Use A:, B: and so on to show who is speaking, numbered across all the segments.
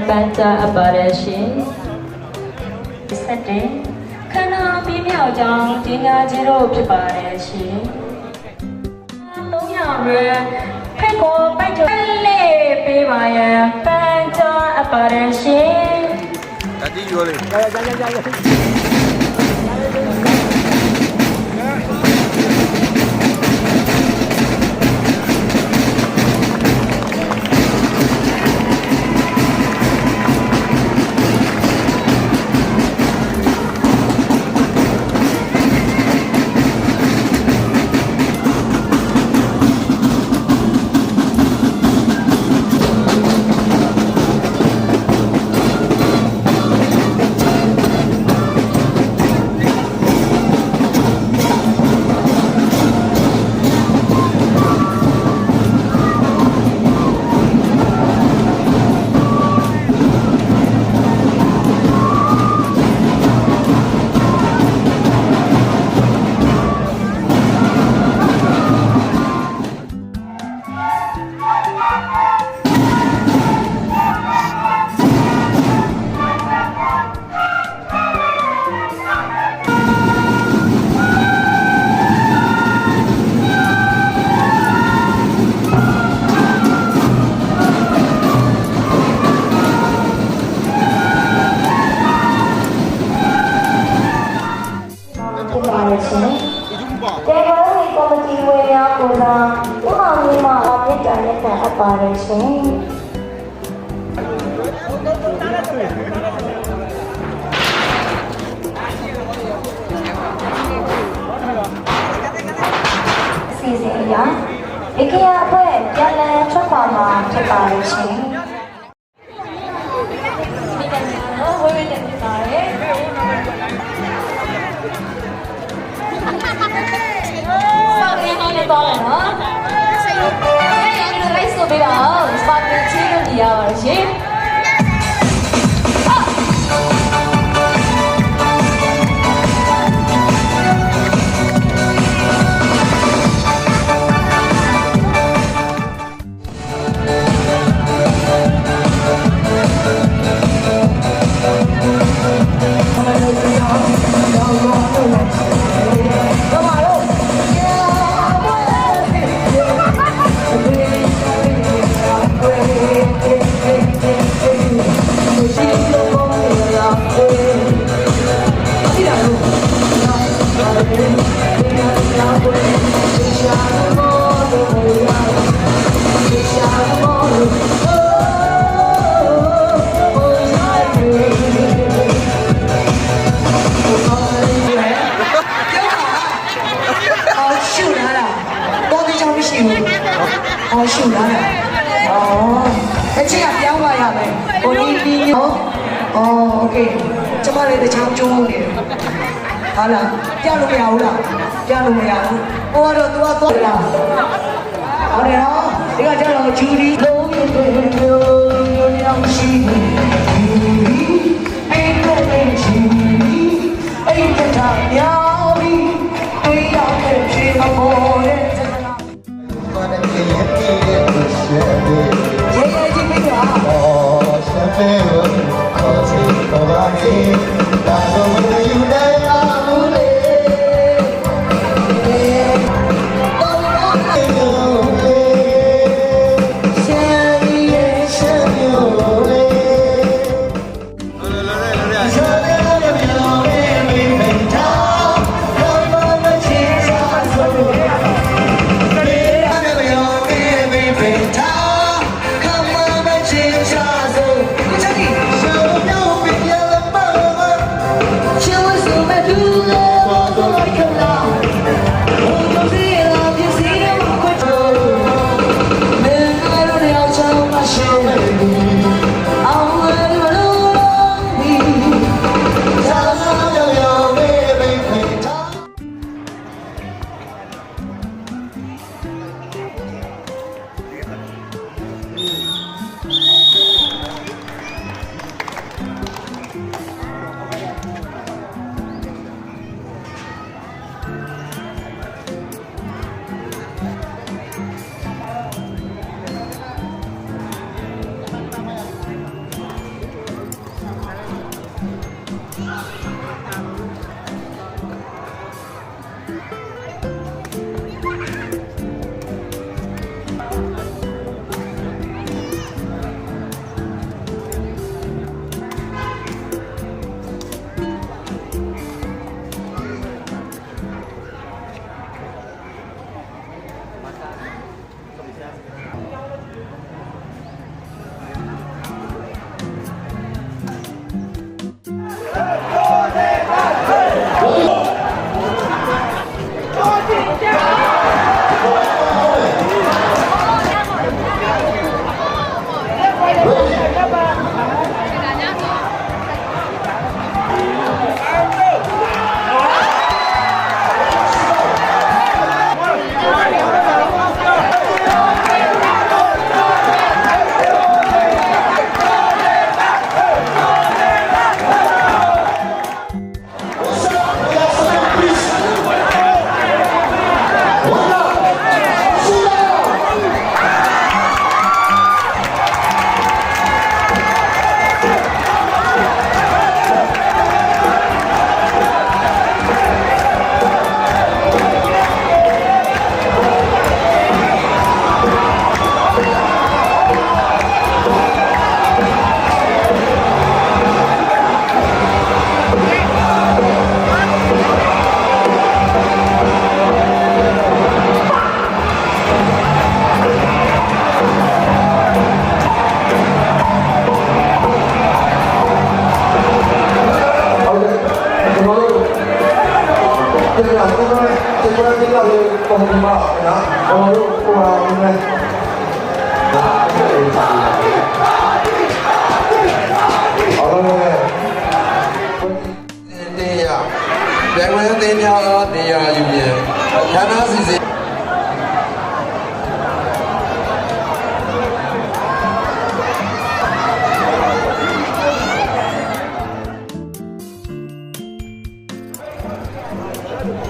A: ပန်းကြအပ်ပါတယ်ရှင်ဆက်တဲ့ခန္ဓာပြင်းမြောက်ကြောင်းဒီညာကြီးတို့ဖြစ်ပါတယ်ရှင်3ရောက်ရဖက်ကိုပိုက်ချုပ်လေးပေးပါရန်ပန်းကြအပ်ပါတယ်ရှင်
B: တတိရောလေး
A: ပါတယ်ရှင်စီစဉ်ရဧကရာအဖွဲ့ပြန်လည်ထွက်ခွာမှာဖြစ်ပါတယ်ရှင်ဒီကနေ့တော့ဝေးဝေးတင်ပြပါတယ်ဆောက်ရင်းနဲ့တော့လည်းနော်ဆိုပြီးတော့စပါတီချီလို့နေရပါရှင်
B: ။ ရှူလာတယ်။အချင်းကပြောင်းသွားရမယ်။ဟိုဒီညော။โอเค။ကျမလေးတချောင်းကျိုးနေတယ်။ဟာလားပြလို့မရဘူးလား။ပြလို့မရဘူး။ဟိုကတော့ तू သွားလား။ဟုတ်တယ်နော်။ဒီကကျတော့ဂျူဒီလုံးရုံရောင်ရှိနေ။ဂျူဒီအိမ်နဲ့ဂျူဒီအိမ်ကတာမြောင်းပြီးတွေ့ရတဲ့ဖြေမပေါ်တဲ့
C: ပြန်ဝင်သေးများသောနေရာယူရန်ဌာနစီစဉ်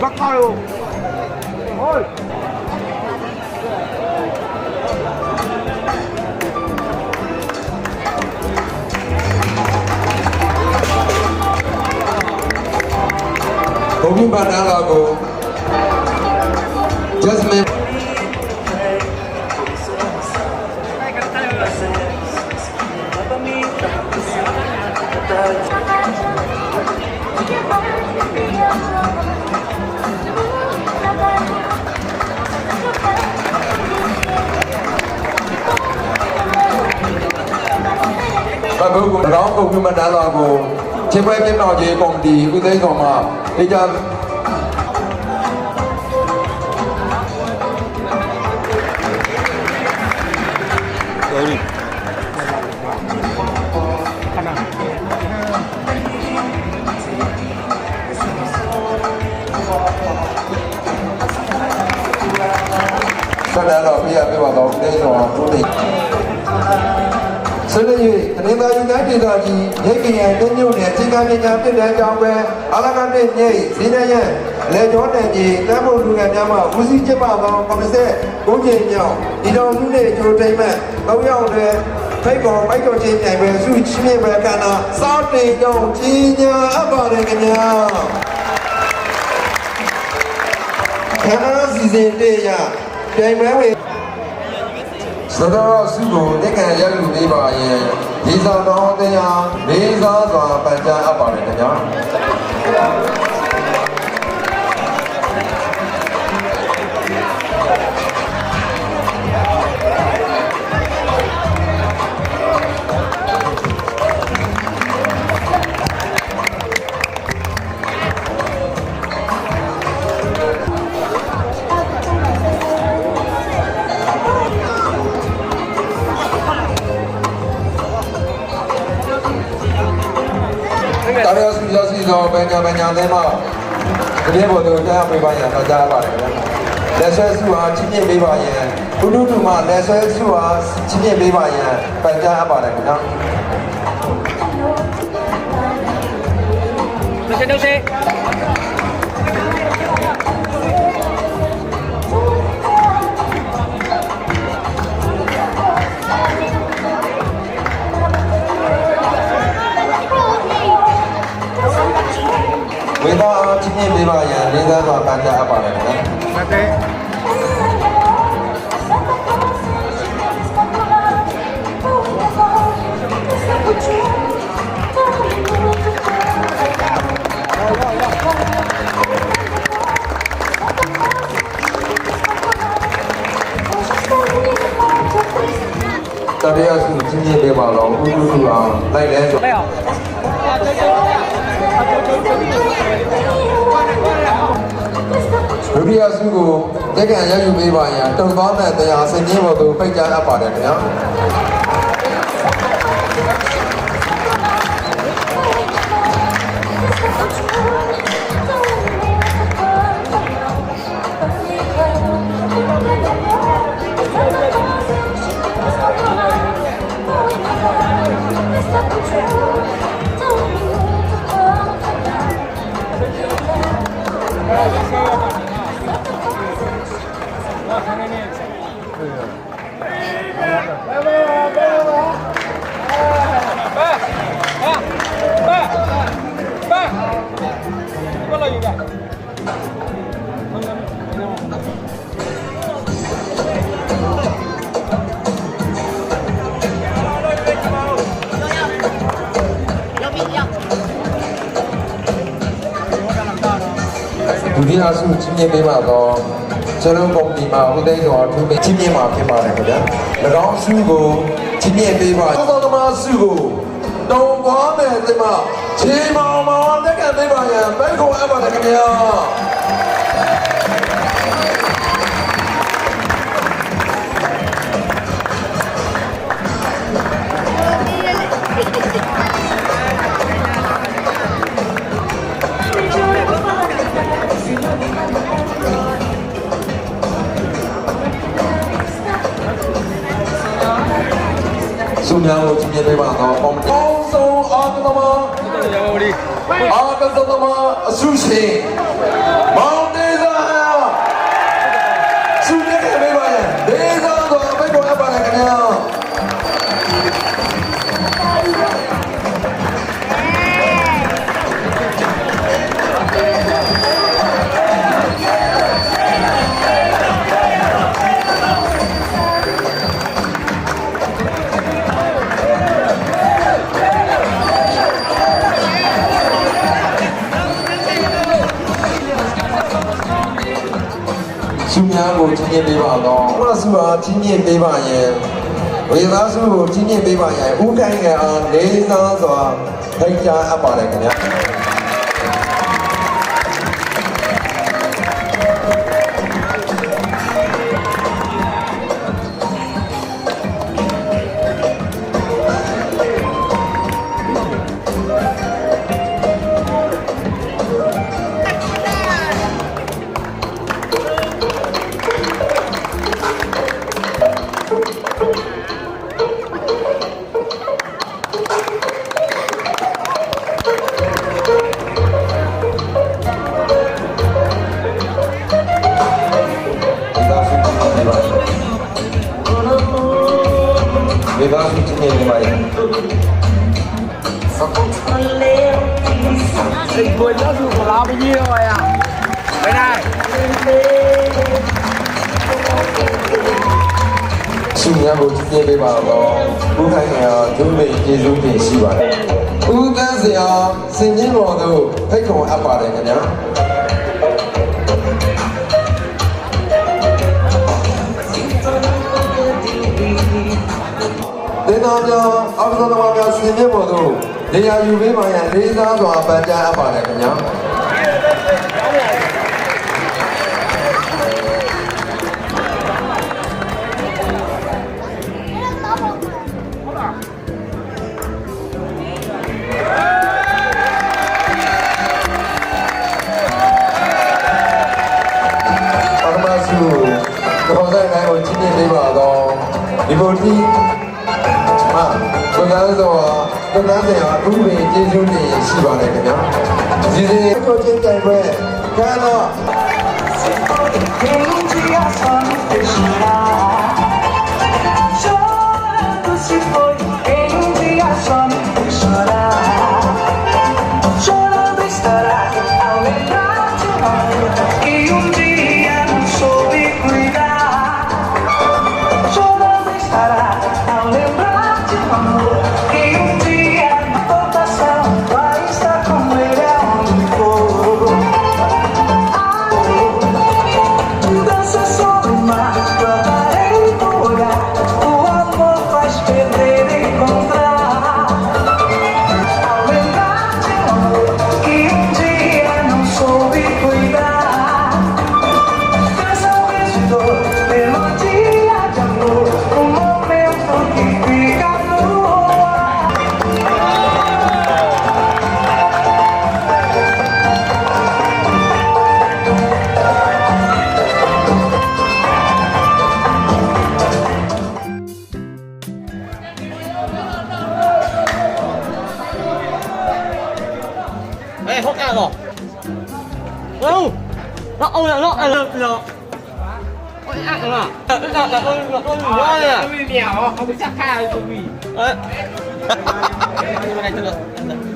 D: バカよおい
C: ဘုံဘာသာလာကို Jasmine
E: Thank you.
C: ၎င်းကုန်ပြမတန်းတော်ကိုချင်းပွဲပြင်းတော်ကြီးကော်မတီဦးသိန်းတော်မှဒေကြဆက်လက်တော့ပြရပြပါတော့ဦးသိန်းတော်ဦးသိန်းဆက်လက်၍အနေသာယူတိုင်းဒေသကြီးရိတ်ကရန်တင်းညွန့်နဲ့ချိန်ကားပညာပြည့်တဲ့အကြောင်းပဲအာလကနဲ့ညိတ်ဈေးနဲ့ရလေကျော်တန်ကြီးတမ်းဖို့လူငယ်များမှဦးစီးကျင်းပသောကော်မဆက်ကိုကျင်းမြောက်ဒီတော်စုနဲ့ကျိုးတိမ်မဲ့၃ရောက်တဲ့ဖိတ်ကော်မိုက်တော်ချင်းပြိုင်ပွဲစုချင်းမြပဲကဏ္ဍစောင့်တင်ကြောင်းကြီးညာအပ်ပါတယ်ခင်ဗျာခဏစီစဉ်တည်းရပြိုင်ပွဲဝင်စတော်စုကိုတက်ကန်ရယူပေးပါရင်ဒီဆောင်တော်တရားလေးစားစွာပန်ကြားအပ်ပါတယ်ခင်ဗျာတာရစီရစီသောပညာသည်မှာတကယ်ပေါ်တော့ကြားပေးပါရတော့ကြားပါတယ်ဗျာလက်ဆွဲစုအားချင်းချင်းပေးပါရင်ဘုဒ္ဓတုမှာလက်ဆွဲစုအားချင်းချင်းပေးပါရင်ပန်ကြားအပ်ပါတယ်ခင်ဗျာ
D: တို့စေ
C: ဝေသားအားချင်းချင်းပေးပါရင်လေးစားစွာပန်ကြားအပ်ပါတယ်ခင်ဗျာ
D: ဟုတ်ကဲ့
C: တရရစုချင်းချင်းပေးပါတော့ဘုဒ္ဓတုအားလိုက်လဲဆိုဒုတိယစုကိုတက်ကန်ရယူပေးပါရန်တုံသွားမဲ့တရားစင်ကြီးပေါ်သို့ဖိတ်ကြားအပ်ပါတယ်ခင်ဗျာဒုတိယစုချင်းချင်းပေးပါတော့ကျွန်တော်ကော်မတီမှာဦးသိန်းတော်ထူးပေးချင်းချင်းမှာဖြစ်ပါတယ်ခင်ဗျာ၎င်းစုကိုချင်းချင်းပေးပါသောသမားစုကိုတုံသွားမယ်ဒီမှာခြေမောင်မောင်တက်ကန်ပေးပါရန်ဘိတ်ခုံအပ်ပါတယ်ခင်ဗျာစုများကိုချင်းချင်းပေးပါတော့ပေါင်းစုံအာကသမားအာကသမားအစုရှင်မောင်တေသာစုမြဲပေးပါရဲ့ဒေသာတော့ဘယ်ကိုအပ်ပါလဲခင်ဗျာစုများကိုချင်းချင်းပေးပါတော့ဘုရားစုအားချင်းချင်းပေးပါရဲ့ ဝေသားစုကိုကြီးမြင့်ပေးပါရန်ဦးကိုင်းငယ်အားလေးစားစွာထိတ်ကြားအပ်ပါတယ်ခင်ဗျာဝေသားစုကြီးမြင့်ပေးပါရန်
D: Ê, quên đó dù có lao bao nhiêu rồi à? Bên này.
C: ရှင်များကိုကြည့်ပေးပါတော့ဦးခိုင်ငယ်အားဒုမေကျေးဇူးတင်ရှိပါတယ်ဦးကန်းစရာစင်ကြီးတော်တို့ဖိတ်ခေါ်အပ်ပါတယ်ခင်ဗျာဒေနာကြောင့်အောက်ဆုံးတော်များစင်ကြီးတော်တို့နေရာယူပေးပါရန်လေးစားစွာပန်ကြားအပ်ပါတယ်ခင်ဗျာတော်တဲ့နိုင်ကိုချင်းချင်းလေးပါတော့ဒီဘုတိဟာကိုယ်ကဆိုတော့ကိုယ်ကစရာဥပဒေကျေးဇူးတင်ရှိပါတယ်ခင်ဗျာဒီစီကိုချင်းတိုင်ပွဲကဲတော့
D: Ê, hốt ăn rồi. Đâu? Nó ông là nó là ôi ăn rồi à? Con nói nè. Con bị mèo, không biết chắc khai con bị. Đấy. Cái này chưa được.